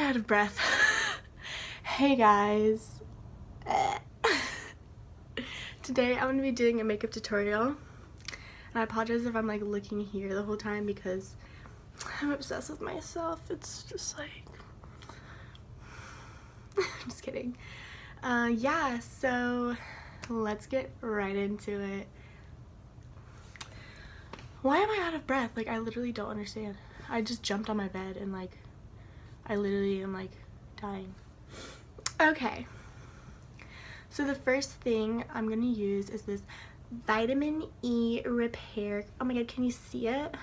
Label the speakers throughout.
Speaker 1: out of breath. Hey guys. Today I'm gonna be doing a makeup tutorial. And I apologize if I'm like looking here the whole time because I'm obsessed with myself. It's just like I'm just kidding. Yeah, so let's get right into it. Why am I out of breath? Like, I literally don't understand. I just jumped on my bed and like I literally am like dying. Okay, so the first thing I'm gonna use is this vitamin E repair. Oh my god, can you see it?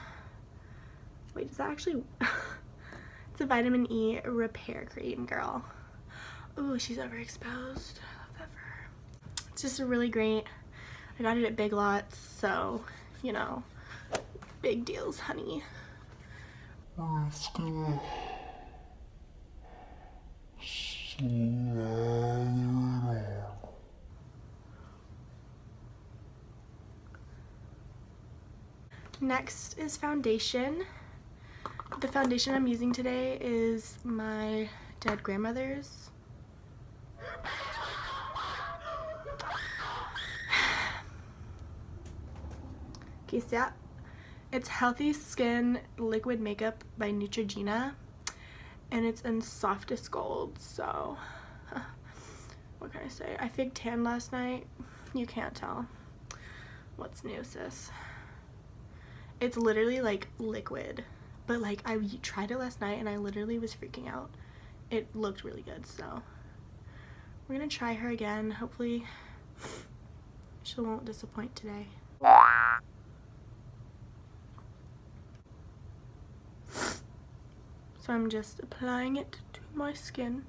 Speaker 1: Wait, is that actually it's a vitamin E repair cream, girl. Ooh, she's overexposed. I love that for her. It's just really great. I got it at Big Lots, so you know, big deals, honey.
Speaker 2: Let's go.
Speaker 1: Next is foundation. The foundation I'm using today is my dead grandmother's. Okay, see that? It's Healthy Skin Liquid Makeup by Neutrogena, and it's in softest gold, so what can I say? I fake tan last night. You can't tell. What's new, sis? It's literally like liquid, but like I tried it last night and I literally was freaking out. It looked really good, so we're gonna try her again. Hopefully she won't disappoint today. So I'm just applying it to my skin.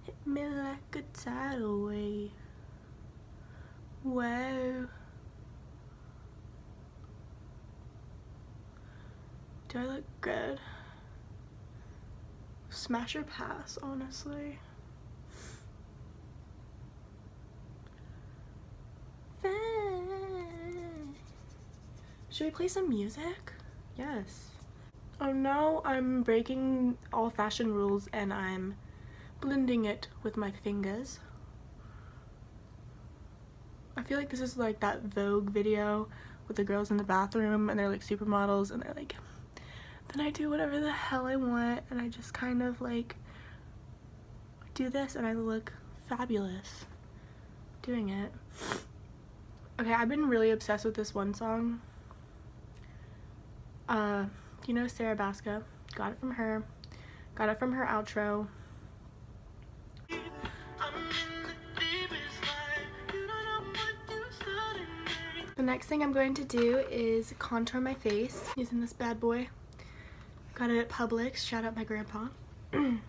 Speaker 1: Hit me like a tidal wave. Whoa. Do I look good? Smash or pass, honestly. Should we play some music? Yes. Oh no, I'm breaking all fashion rules and I'm blending it with my fingers. I feel like this is like that Vogue video with the girls in the bathroom and they're like supermodels and they're like, then I do whatever the hell I want and I just kind of like do this and I look fabulous doing it. Okay, I've been really obsessed with this one song. You know Sarah Baska, got it from her outro. The next thing I'm going to do is contour my face using this bad boy. Got it at Publix, shout out my grandpa. And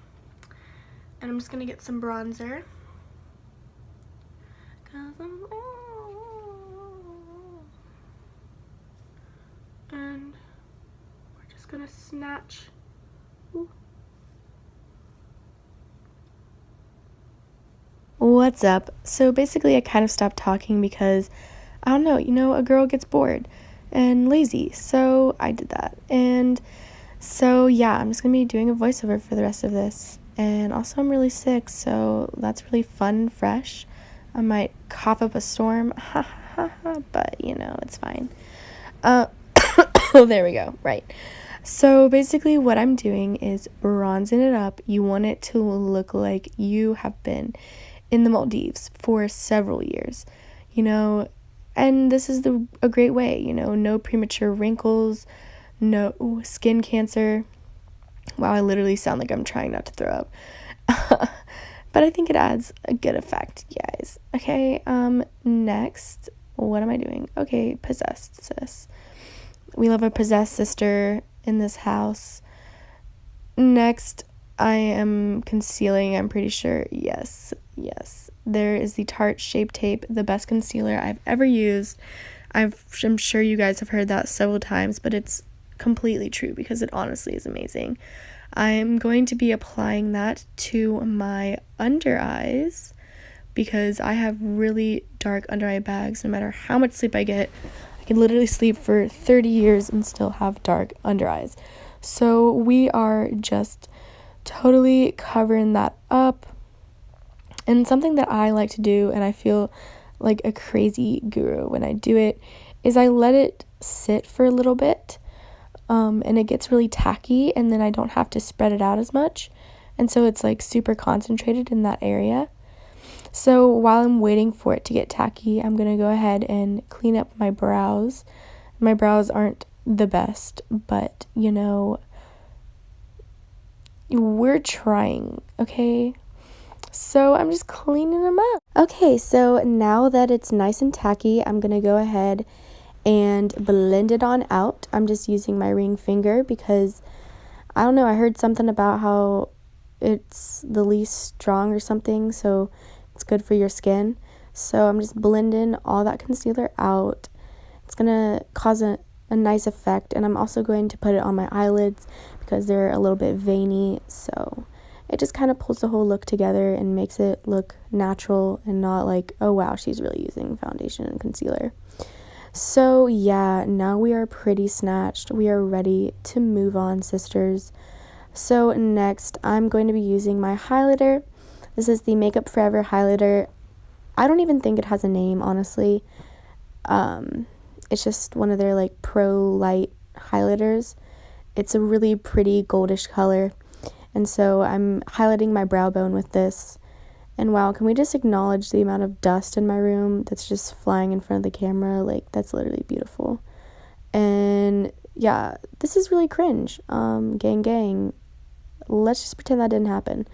Speaker 1: I'm just gonna get some bronzer. And we're just gonna snatch. Ooh.
Speaker 3: What's up? So basically I kind of stopped talking because, I don't know, you know, a girl gets bored and lazy, so I did that. And so yeah, I'm just gonna be doing a voiceover for the rest of this. And also I'm really sick, so that's really fun and fresh. I might cough up a storm, but you know, it's fine. Oh, there we go, right. So basically what I'm doing is bronzing it up. You want it to look like you have been in the Maldives for several years, you know, and this is a great way, you know, no premature wrinkles, no skin cancer. Wow, I literally sound like I'm trying not to throw up. But I think it adds a good effect, guys. Okay, next, what am I doing? Okay, possessed, sis. We love a possessed sister in this house. Next, I am concealing, I'm pretty sure. Yes. There is the Tarte Shape Tape, the best concealer I've ever used. I'm sure you guys have heard that several times, but it's completely true because it honestly is amazing. I'm going to be applying that to my under eyes because I have really dark under eye bags. No matter how much sleep I get, I can literally sleep for 30 years and still have dark under eyes. So we are just totally covering that up. And something that I like to do, and I feel like a crazy guru when I do it, is I let it sit for a little bit, and it gets really tacky, and then I don't have to spread it out as much, and so it's like super concentrated in that area. So while I'm waiting for it to get tacky, I'm gonna go ahead and clean up my brows. My brows aren't the best, but you know, we're trying, okay? So I'm just cleaning them up. Okay, so now that it's nice and tacky, I'm gonna go ahead and blend it on out. I'm just using my ring finger because, I don't know, I heard something about how it's the least strong or something, so it's good for your skin. So I'm just blending all that concealer out. It's gonna cause a nice effect, and I'm also going to put it on my eyelids because they're a little bit veiny, so it just kind of pulls the whole look together and makes it look natural and not like, oh wow, she's really using foundation and concealer. So yeah, now we are pretty snatched. We are ready to move on, sisters. So next, I'm going to be using my highlighter. This is the Makeup Forever highlighter. I don't even think it has a name, honestly. It's just one of their like pro light highlighters. It's a really pretty goldish color. And so I'm highlighting my brow bone with this. And wow, can we just acknowledge the amount of dust in my room that's just flying in front of the camera? Like, that's literally beautiful. And yeah, this is really cringe. Gang. Let's just pretend that didn't happen.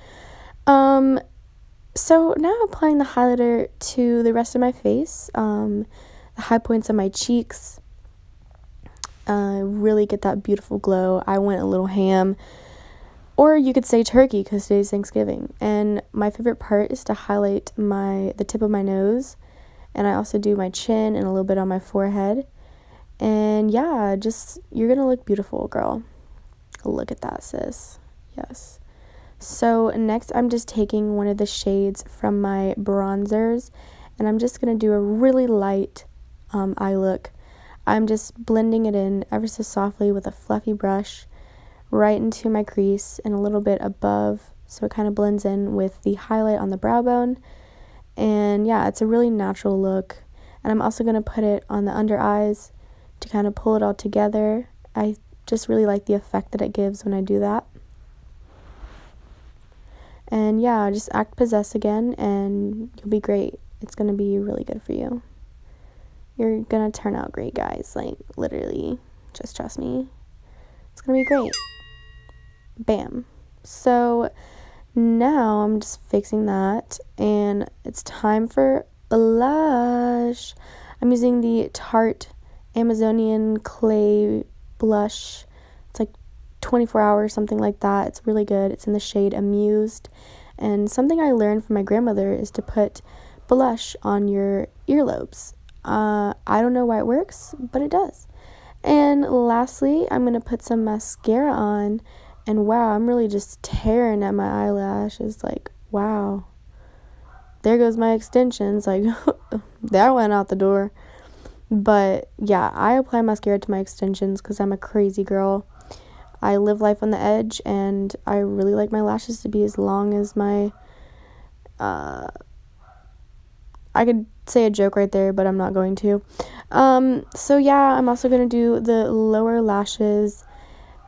Speaker 3: So now I'm applying the highlighter to the rest of my face. The high points of my cheeks. Really get that beautiful glow. I went a little ham. Or you could say turkey because today's Thanksgiving. And my favorite part is to highlight the tip of my nose. And I also do my chin and a little bit on my forehead. And yeah, you're going to look beautiful, girl. Look at that, sis. Yes. So next, I'm just taking one of the shades from my bronzers. And I'm just going to do a really light eye look. I'm just blending it in ever so softly with a fluffy brush right into my crease and a little bit above, so it kind of blends in with the highlight on the brow bone. And yeah, it's a really natural look. And I'm also going to put it on the under eyes to kind of pull it all together. I just really like the effect that it gives when I do that. And yeah, just act possessed again and you'll be great. It's going to be really good for you. You're going to turn out great, guys. Like, literally, just trust me. It's going to be great. Bam. So now I'm just fixing that, and it's time for blush. I'm using the Tarte Amazonian Clay blush. It's like 24 hours, something like that. It's really good. It's in the shade Amused. And something I learned from my grandmother is to put blush on your earlobes. I don't know why it works, but it does. And lastly, I'm going to put some mascara on. And wow, I'm really just tearing at my eyelashes. Like, wow. There goes my extensions. Like, that went out the door. But yeah, I apply mascara to my extensions because I'm a crazy girl. I live life on the edge, and I really like my lashes to be as long as my... I could say a joke right there, but I'm not going to. So yeah, I'm also going to do the lower lashes.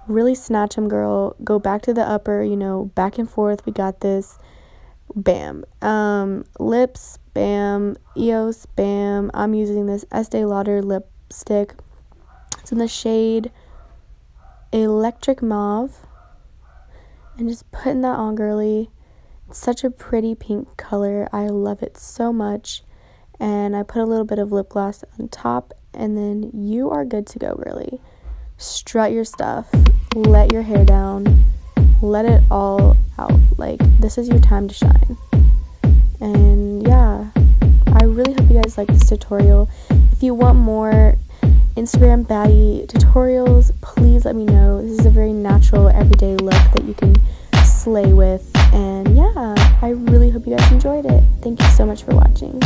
Speaker 3: Really snatch them, girl. Go back to the upper, back and forth. We got this. Bam. Lips, bam. EOS, bam. I'm using this Estee Lauder lipstick. It's in the shade Electric Mauve. And just putting that on, girly. It's such a pretty pink color. I love it so much. And I put a little bit of lip gloss on top. And then you are good to go, girly. Strut your stuff. Let your hair down. Let it all out. Like, this is your time to shine. And yeah, I really hope you guys like this tutorial. If you want more Instagram baddie tutorials, please let me know. This is a very natural, everyday look that you can slay with. And yeah, I really hope you guys enjoyed it. Thank you so much for watching.